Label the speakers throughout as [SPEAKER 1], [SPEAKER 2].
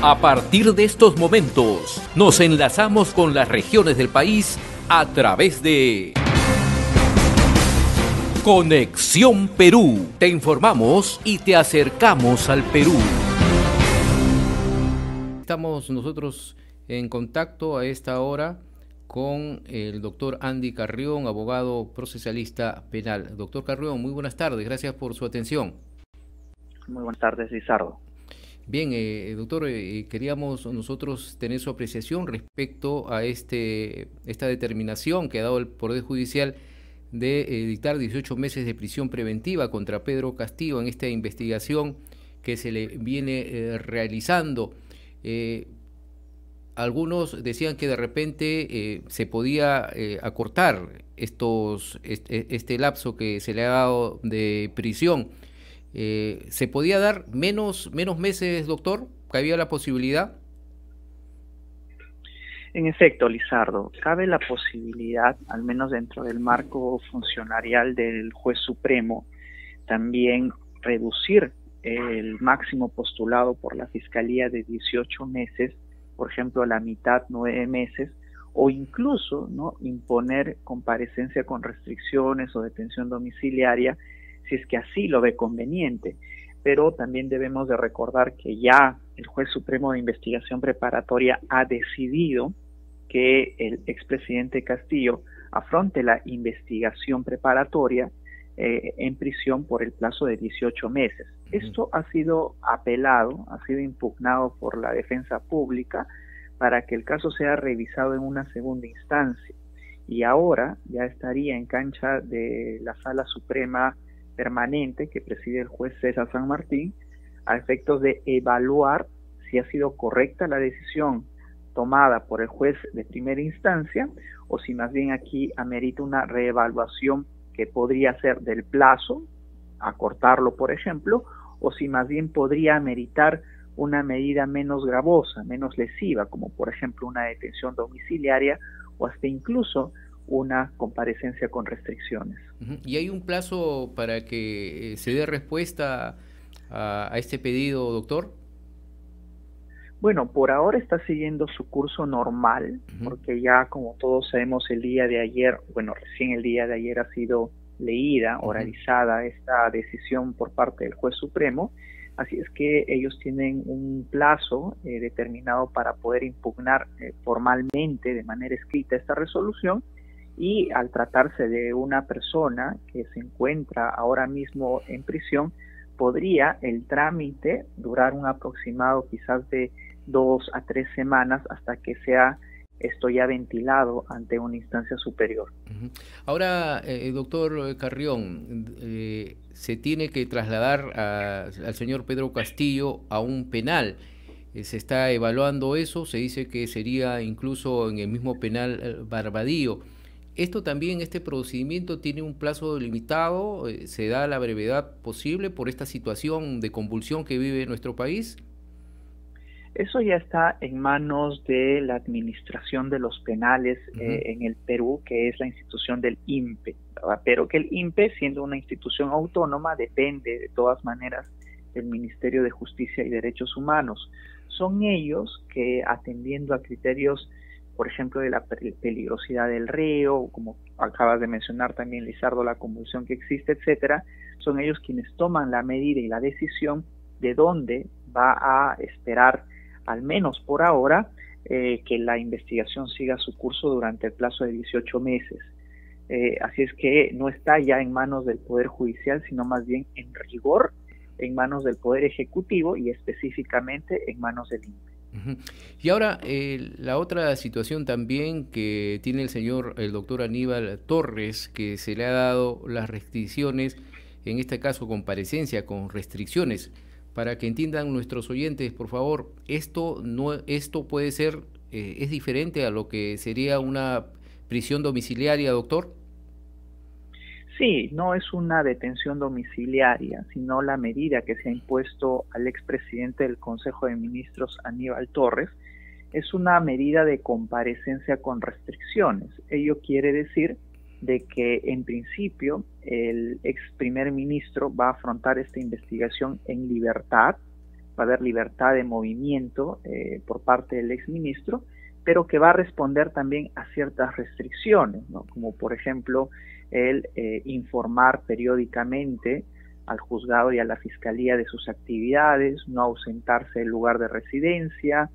[SPEAKER 1] A partir de estos momentos, nos enlazamos con las regiones del país a través de Conexión Perú. Te informamos y te acercamos al Perú. Estamos nosotros en contacto a esta hora con el doctor Andy Carrión, abogado procesalista penal. Doctor Carrión, muy buenas tardes, gracias por su atención.
[SPEAKER 2] Muy buenas tardes, Lizardo.
[SPEAKER 1] Bien, doctor, queríamos nosotros tener su apreciación respecto a esta determinación que ha dado el Poder Judicial de dictar 18 meses de prisión preventiva contra Pedro Castillo en esta investigación que se le viene realizando. Algunos decían que de repente se podía acortar este lapso que se le ha dado de prisión. ¿Se podía dar menos meses, doctor? ¿Cabía la posibilidad?
[SPEAKER 2] En efecto, Lizardo, cabe la posibilidad, al menos dentro del marco funcionarial del juez supremo, también reducir el máximo postulado por la Fiscalía de 18 meses, por ejemplo, a la mitad, 9 meses, o incluso, ¿no?, imponer comparecencia con restricciones o detención domiciliaria, si es que así lo ve conveniente. Pero también debemos de recordar que ya el juez supremo de investigación preparatoria ha decidido que el expresidente Castillo afronte la investigación preparatoria en prisión por el plazo de 18 meses. Esto ha sido apelado, ha sido impugnado por la defensa pública para que el caso sea revisado en una segunda instancia. Y ahora ya estaría en cancha de la Sala Suprema Permanente que preside el juez César San Martín a efectos de evaluar si ha sido correcta la decisión tomada por el juez de primera instancia o si más bien aquí amerita una reevaluación que podría ser del plazo, acortarlo por ejemplo, o si más bien podría ameritar una medida menos gravosa, menos lesiva, como por ejemplo una detención domiciliaria o hasta incluso una comparecencia con restricciones.
[SPEAKER 1] ¿Y hay un plazo para que se dé respuesta a este pedido, doctor?
[SPEAKER 2] Bueno, por ahora está siguiendo su curso normal, porque ya como todos sabemos el día de ayer, bueno, recién el día de ayer ha sido leída, oralizada esta decisión por parte del juez supremo, así es que ellos tienen un plazo determinado para poder impugnar formalmente, de manera escrita, esta resolución. Y al tratarse de una persona que se encuentra ahora mismo en prisión, podría el trámite durar un aproximado quizás de 2 a 3 semanas hasta que sea esto ya ventilado ante una instancia superior.
[SPEAKER 1] Ahora, doctor Carrión, se tiene que trasladar al señor Pedro Castillo a un penal. Se está evaluando eso, se dice que sería incluso en el mismo penal Barbadillo. ¿Esto también, este procedimiento tiene un plazo limitado? ¿Se da la brevedad posible por esta situación de convulsión que vive nuestro país?
[SPEAKER 2] Eso ya está en manos de la administración de los penales en el Perú, que es la institución del INPE, ¿verdad? Pero que el INPE, siendo una institución autónoma, depende de todas maneras del Ministerio de Justicia y Derechos Humanos. Son ellos que, atendiendo a criterios, por ejemplo, de la peligrosidad del reo, como acabas de mencionar también, Lizardo, la convulsión que existe, etcétera, son ellos quienes toman la medida y la decisión de dónde va a esperar, al menos por ahora, que la investigación siga su curso durante el plazo de 18 meses. Así es que no está ya en manos del Poder Judicial, sino más bien en rigor en manos del Poder Ejecutivo y específicamente en manos del INPE.
[SPEAKER 1] Y ahora, la otra situación también que tiene el doctor Aníbal Torres, que se le ha dado las restricciones, en este caso comparecencia con restricciones, para que entiendan nuestros oyentes, por favor, esto puede ser, es diferente a lo que sería una prisión domiciliaria, doctor.
[SPEAKER 2] Sí, no es una detención domiciliaria, sino la medida que se ha impuesto al expresidente del Consejo de Ministros, Aníbal Torres, es una medida de comparecencia con restricciones. Ello quiere decir de que en principio el ex primer ministro va a afrontar esta investigación en libertad, va a haber libertad de movimiento por parte del exministro, pero que va a responder también a ciertas restricciones, ¿no? Como por ejemplo el informar periódicamente al juzgado y a la fiscalía de sus actividades, no ausentarse del lugar de residencia,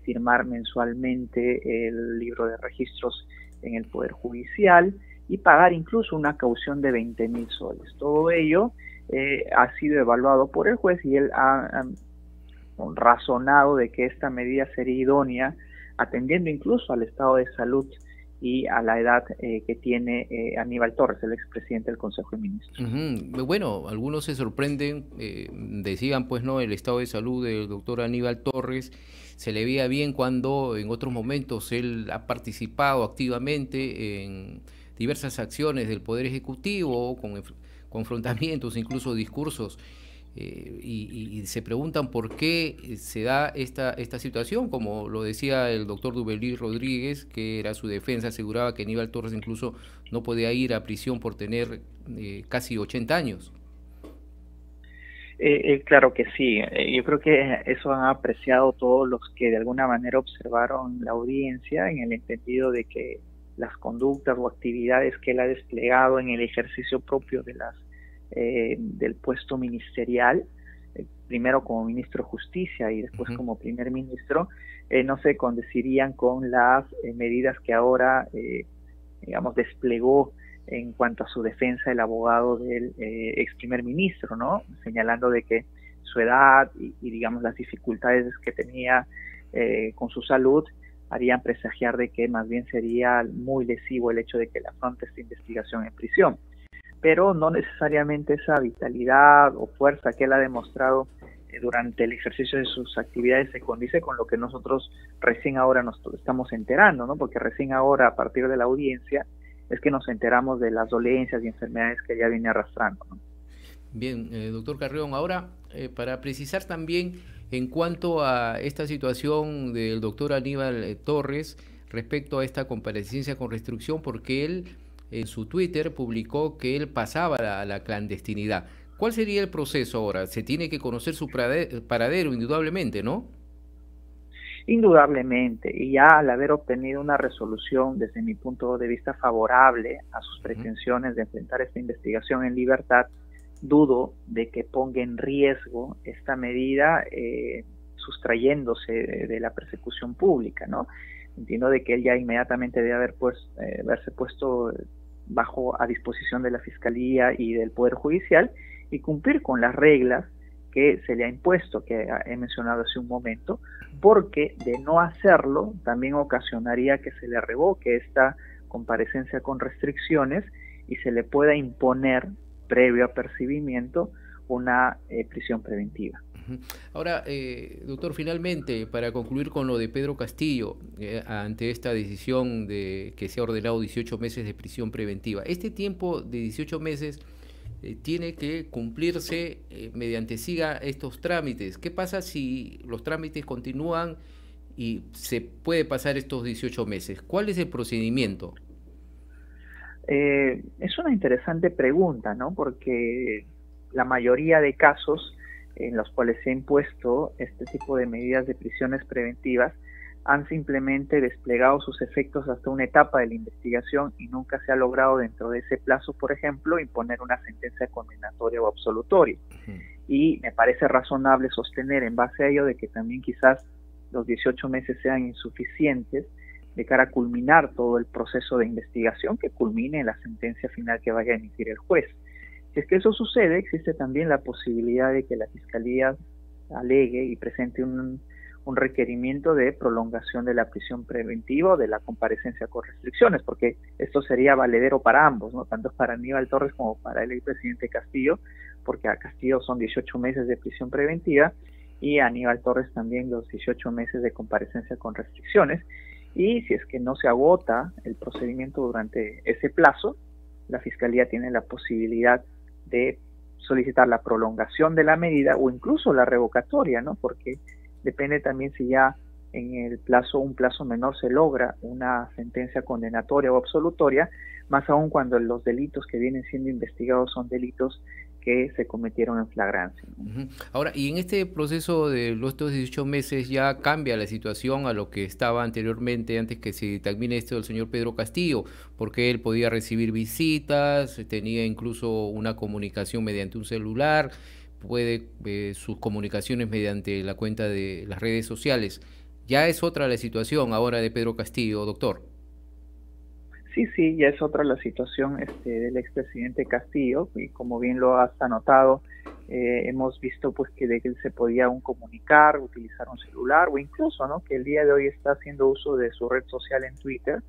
[SPEAKER 2] firmar mensualmente el libro de registros en el Poder Judicial y pagar incluso una caución de 20.000 soles. Todo ello ha sido evaluado por el juez y él ha razonado de que esta medida sería idónea, atendiendo incluso al estado de salud y a la edad que tiene Aníbal Torres, el expresidente del Consejo de Ministros.
[SPEAKER 1] Bueno, algunos se sorprenden, decían pues no, el estado de salud del doctor Aníbal Torres se le veía bien cuando en otros momentos él ha participado activamente en diversas acciones del Poder Ejecutivo, con confrontamientos, incluso discursos. Y se preguntan por qué se da esta situación, como lo decía el doctor Dubelí Rodríguez, que era su defensa, aseguraba que Aníbal Torres incluso no podía ir a prisión por tener casi 80 años.
[SPEAKER 2] Claro que sí, yo creo que eso han apreciado todos los que de alguna manera observaron la audiencia, en el entendido de que las conductas o actividades que él ha desplegado en el ejercicio propio de del puesto ministerial, primero como ministro de Justicia y después como primer ministro, no se condecirían con las medidas que ahora, digamos, desplegó en cuanto a su defensa el abogado del ex primer ministro, ¿no? Señalando de que su edad y digamos las dificultades que tenía con su salud harían presagiar de que más bien sería muy lesivo el hecho de que le afronte esta investigación en prisión. Pero no necesariamente esa vitalidad o fuerza que él ha demostrado durante el ejercicio de sus actividades se condice con lo que nosotros recién ahora nos estamos enterando, ¿no? Porque recién ahora, a partir de la audiencia, es que nos enteramos de las dolencias y enfermedades que ya viene arrastrando, ¿no?
[SPEAKER 1] Bien, doctor Carrión, ahora para precisar también en cuanto a esta situación del doctor Aníbal Torres respecto a esta comparecencia con restricción, porque él en su Twitter publicó que él pasaba a la clandestinidad. ¿Cuál sería el proceso ahora? Se tiene que conocer su paradero, indudablemente, ¿no?
[SPEAKER 2] Indudablemente, y ya al haber obtenido una resolución desde mi punto de vista favorable a sus pretensiones de enfrentar esta investigación en libertad, dudo de que ponga en riesgo esta medida sustrayéndose de la persecución pública, ¿no? Entiendo de que él ya inmediatamente debe haberse puesto a disposición de la Fiscalía y del Poder Judicial y cumplir con las reglas que se le ha impuesto, que he mencionado hace un momento, porque de no hacerlo también ocasionaría que se le revoque esta comparecencia con restricciones y se le pueda imponer, previo apercibimiento, una prisión preventiva.
[SPEAKER 1] Ahora, doctor, finalmente, para concluir con lo de Pedro Castillo, ante esta decisión de que se ha ordenado 18 meses de prisión preventiva, este tiempo de 18 meses tiene que cumplirse mediante siga estos trámites. ¿Qué pasa si los trámites continúan y se puede pasar estos 18 meses? ¿Cuál es el procedimiento?
[SPEAKER 2] Es una interesante pregunta, ¿no? Porque la mayoría de casos en los cuales se ha impuesto este tipo de medidas de prisiones preventivas han simplemente desplegado sus efectos hasta una etapa de la investigación y nunca se ha logrado dentro de ese plazo, por ejemplo, imponer una sentencia condenatoria o absolutoria. Y me parece razonable sostener en base a ello de que también quizás los 18 meses sean insuficientes de cara a culminar todo el proceso de investigación que culmine en la sentencia final que vaya a emitir el juez. Si es que eso sucede, existe también la posibilidad de que la Fiscalía alegue y presente un requerimiento de prolongación de la prisión preventiva o de la comparecencia con restricciones, porque esto sería valedero para ambos, ¿no? Tanto para Aníbal Torres como para el expresidente Castillo, porque a Castillo son 18 meses de prisión preventiva y a Aníbal Torres también los 18 meses de comparecencia con restricciones. Y si es que no se agota el procedimiento durante ese plazo, la Fiscalía tiene la posibilidad de solicitar la prolongación de la medida o incluso la revocatoria, ¿no? Porque depende también si ya en un plazo menor se logra una sentencia condenatoria o absolutoria, más aún cuando los delitos que vienen siendo investigados son delitos que se cometieron en flagrancia.
[SPEAKER 1] Ahora, y en este proceso de estos 18 meses ya cambia la situación a lo que estaba anteriormente, antes que se termine esto del señor Pedro Castillo, porque él podía recibir visitas, tenía incluso una comunicación mediante un celular, puede sus comunicaciones mediante la cuenta de las redes sociales. Ya es otra la situación ahora de Pedro Castillo, doctor.
[SPEAKER 2] Sí, ya es otra la situación del expresidente Castillo, y como bien lo has anotado, hemos visto pues que de él se podía aún comunicar, utilizar un celular, o incluso, ¿no?, que el día de hoy está haciendo uso de su red social en Twitter,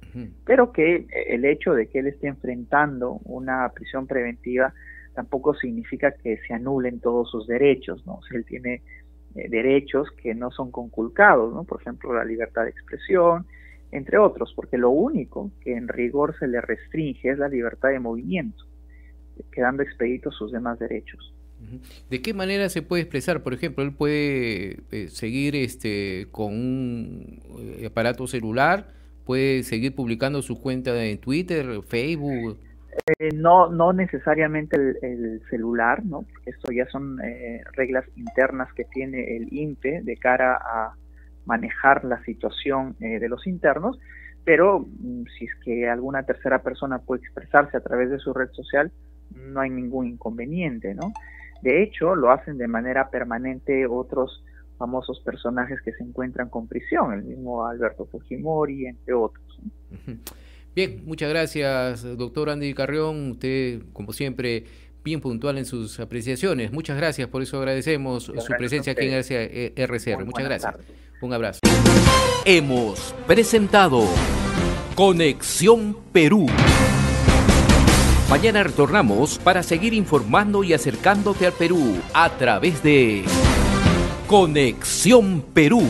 [SPEAKER 2] pero que el hecho de que él esté enfrentando una prisión preventiva tampoco significa que se anulen todos sus derechos, ¿no? O sea, él tiene derechos que no son conculcados, ¿no? Por ejemplo, la libertad de expresión, entre otros, porque lo único que en rigor se le restringe es la libertad de movimiento, quedando expeditos sus demás derechos.
[SPEAKER 1] ¿De qué manera se puede expresar? Por ejemplo, él puede seguir con un aparato celular, puede seguir publicando su cuenta en Twitter, Facebook.
[SPEAKER 2] No necesariamente el celular, ¿no? Esto ya son reglas internas que tiene el INPE de cara a manejar la situación de los internos, pero si es que alguna tercera persona puede expresarse a través de su red social, no hay ningún inconveniente, ¿no? De hecho, lo hacen de manera permanente otros famosos personajes que se encuentran con prisión, el mismo Alberto Fujimori, entre otros, ¿no?
[SPEAKER 1] Bien, muchas gracias, doctor Andy Carrión. Usted, como siempre, bien puntual en sus apreciaciones. Muchas gracias, por eso agradecemos su presencia aquí en RCR. Muchas gracias. Tardes. Un abrazo.
[SPEAKER 3] Hemos presentado Conexión Perú. Mañana retornamos para seguir informando y acercándote al Perú a través de Conexión Perú.